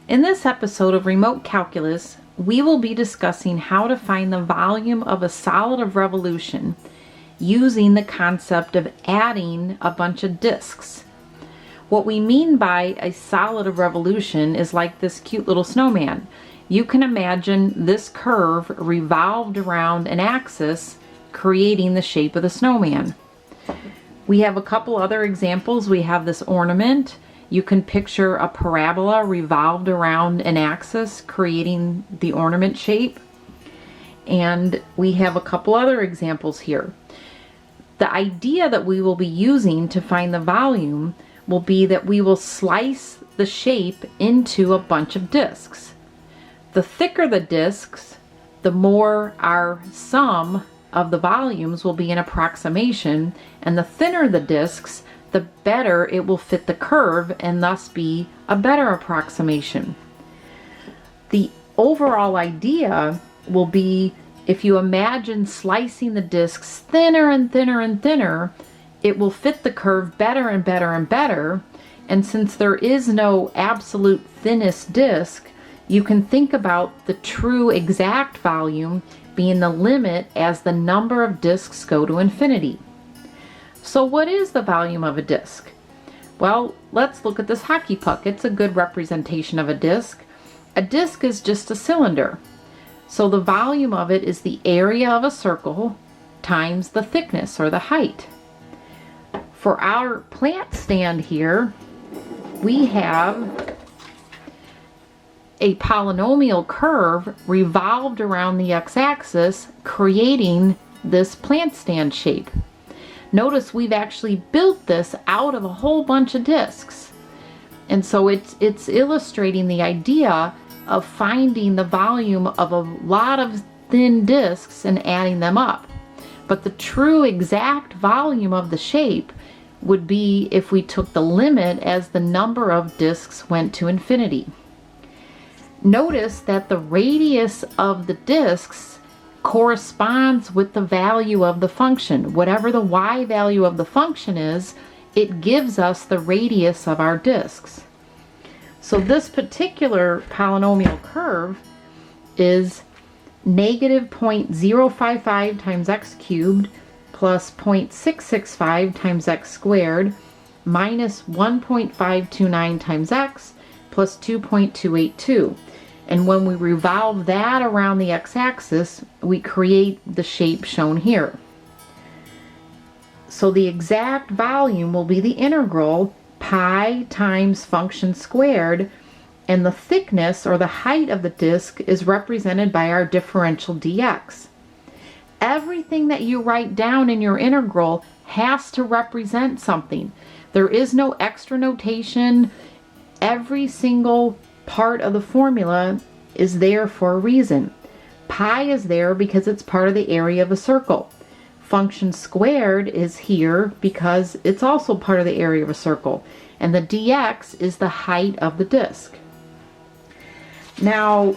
In this episode of Remote Calculus, we will be discussing how to find the volume of a solid of revolution using the concept of adding a bunch of disks. What we mean by a solid of revolution is like this cute little snowman. You can imagine this curve revolved around an axis, creating the shape of the snowman. We have a couple other examples. We have this ornament. You can picture a parabola revolved around an axis, creating the ornament shape. And we have a couple other examples here. The idea that we will be using to find the volume will be that we will slice the shape into a bunch of disks. The thicker the disks, the more our sum of the volumes will be an approximation, and the thinner the disks, the better it will fit the curve and thus be a better approximation. The overall idea will be, if you imagine slicing the disks thinner and thinner and thinner, it will fit the curve better and better and better. And since there is no absolute thinnest disk, you can think about the true exact volume being the limit as the number of disks go to infinity. So what is the volume of a disk? Well, let's look at this hockey puck. It's a good representation of a disk. A disk is just a cylinder. So the volume of it is the area of a circle times the thickness or the height. For our plant stand here, we have a polynomial curve revolved around the x-axis, creating this plant stand shape. Notice we've actually built this out of a whole bunch of disks. And so it's illustrating the idea of finding the volume of a lot of thin disks and adding them up. But the true exact volume of the shape would be if we took the limit as the number of disks went to infinity. Notice that the radius of the disks corresponds with the value of the function. Whatever the y value of the function is, it gives us the radius of our disks. So this particular polynomial curve is negative 0.055 times x cubed plus 0.665 times x squared minus 1.529 times x plus 2.282. And when we revolve that around the x-axis, we create the shape shown here. So the exact volume will be the integral pi times function squared, and the thickness or the height of the disk is represented by our differential dx. Everything that you write down in your integral has to represent something. There is no extra notation. Every single part of the formula is there for a reason. Pi is there because it's part of the area of a circle. Function squared is here because it's also part of the area of a circle. And the dx is the height of the disk. Now,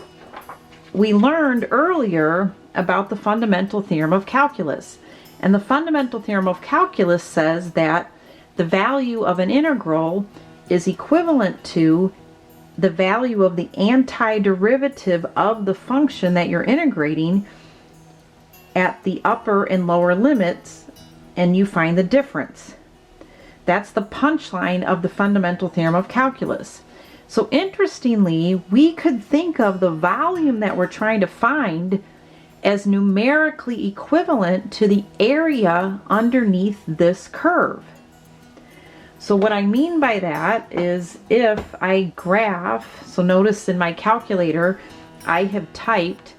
we learned earlier about the fundamental theorem of calculus. And the fundamental theorem of calculus says that the value of an integral is equivalent to the value of the antiderivative of the function that you're integrating at the upper and lower limits, and you find the difference. That's the punchline of the fundamental theorem of calculus. So interestingly, we could think of the volume that we're trying to find as numerically equivalent to the area underneath this curve. So what I mean by that is if I graph, so notice in my calculator, I have typed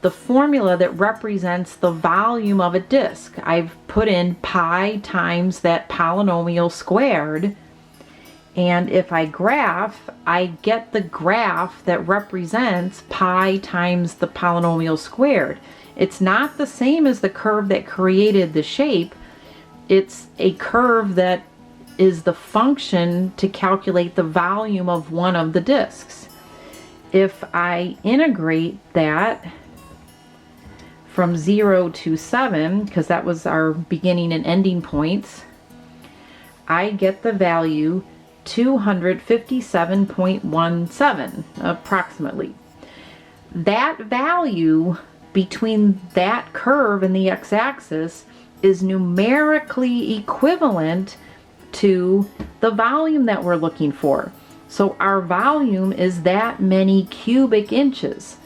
the formula that represents the volume of a disk. I've put in pi times that polynomial squared, and if I graph, I get the graph that represents pi times the polynomial squared. It's not the same as the curve that created the shape. It's a curve that is the function to calculate the volume of one of the disks. If I integrate that from 0 to 7, because that was our beginning and ending points, I get the value 257.17 approximately. That value between that curve and the x-axis is numerically equivalent to the volume that we're looking for. So our volume is that many cubic inches.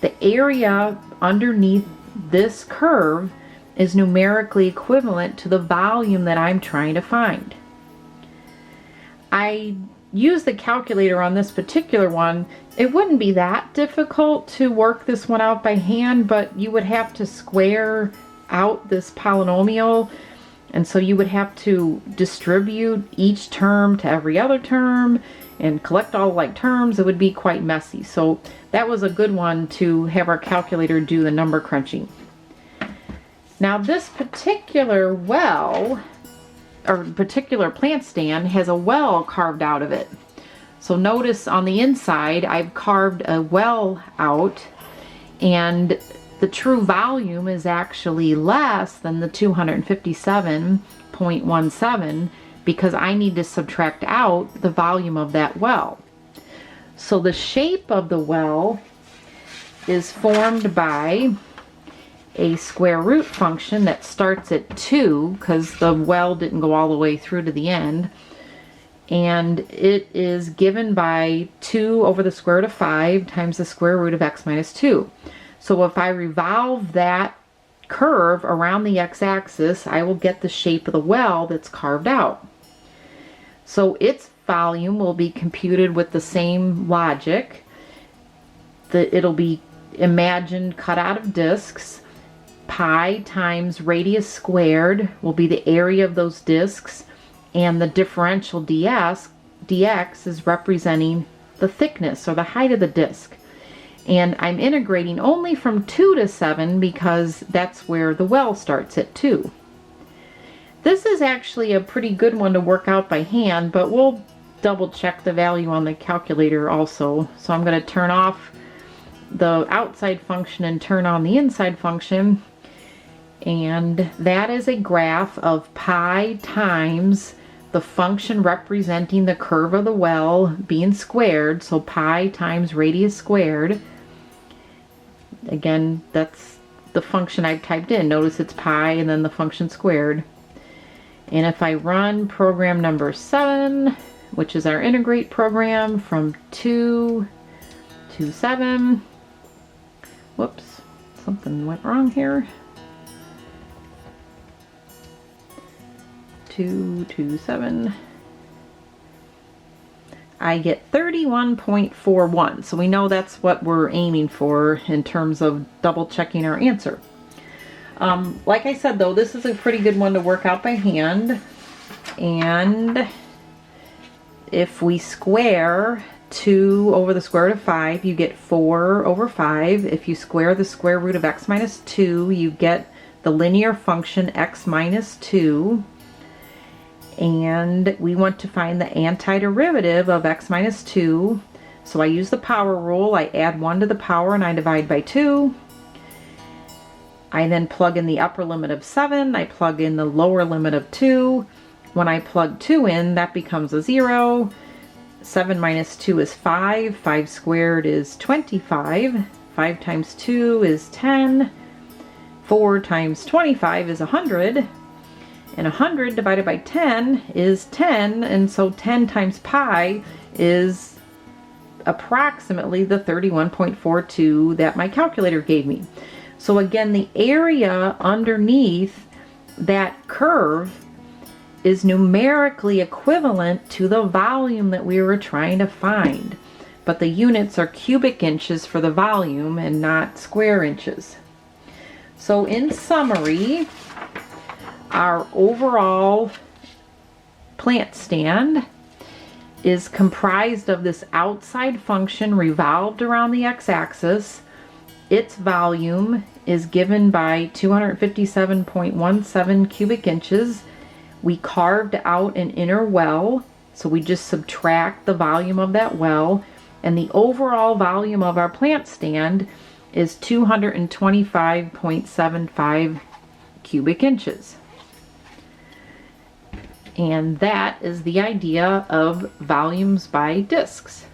The area underneath this curve is numerically equivalent to the volume that I'm trying to find. I use the calculator on this particular one. It wouldn't be that difficult to work this one out by hand, but you would have to square out this polynomial, and so you would have to distribute each term to every other term and collect all like terms. It would be quite messy. So that was a good one to have our calculator do the number crunching. Now this particular well, or particular plant stand, has a well carved out of it. So notice on the inside I've carved a well out, and the true volume is actually less than the 257.17 because I need to subtract out the volume of that well. So the shape of the well is formed by a square root function that starts at 2 because the well didn't go all the way through to the end, and it is given by 2 over the square root of 5 times the square root of x minus 2. So if I revolve that curve around the x-axis, I will get the shape of the well that's carved out. So its volume will be computed with the same logic. It'll be imagined cut out of discs. Pi times radius squared will be the area of those discs, and the differential dx is representing the thickness or the height of the disc. And I'm integrating only from 2 to 7 because that's where the well starts at 2. This is actually a pretty good one to work out by hand, but we'll double check the value on the calculator also. So I'm going to turn off the outside function and turn on the inside function. And that is a graph of pi times the function representing the curve of the well being squared. So pi times radius squared. Again, that's the function I've typed in. Notice it's pi and then the function squared. And if I run program number 7, which is our integrate program from 2 to 7, whoops, something went wrong here. 2 to 7. I get 31.41. So we know that's what we're aiming for in terms of double checking our answer. Like I said though, this is a pretty good one to work out by hand. And if we square 2 over the square root of 5, you get 4 over 5. If you square the square root of x minus 2, you get the linear function x minus 2. And we want to find the antiderivative of x minus 2. So I use the power rule. I add 1 to the power and I divide by 2. I then plug in the upper limit of 7. I plug in the lower limit of 2. When I plug 2 in, that becomes a 0. 7 minus 2 is 5. 5 squared is 25. 5 times 2 is 10. 4 times 25 is 100. And 100 divided by 10 is 10, and so 10 times pi is approximately the 31.42 that my calculator gave me. So again, the area underneath that curve is numerically equivalent to the volume that we were trying to find. But the units are cubic inches for the volume and not square inches. So in summary, our overall plant stand is comprised of this outside function revolved around the x-axis. Its volume is given by 257.17 cubic inches. We carved out an inner well, so we just subtract the volume of that well, and the overall volume of our plant stand is 225.75 cubic inches. And that is the idea of volumes by disks.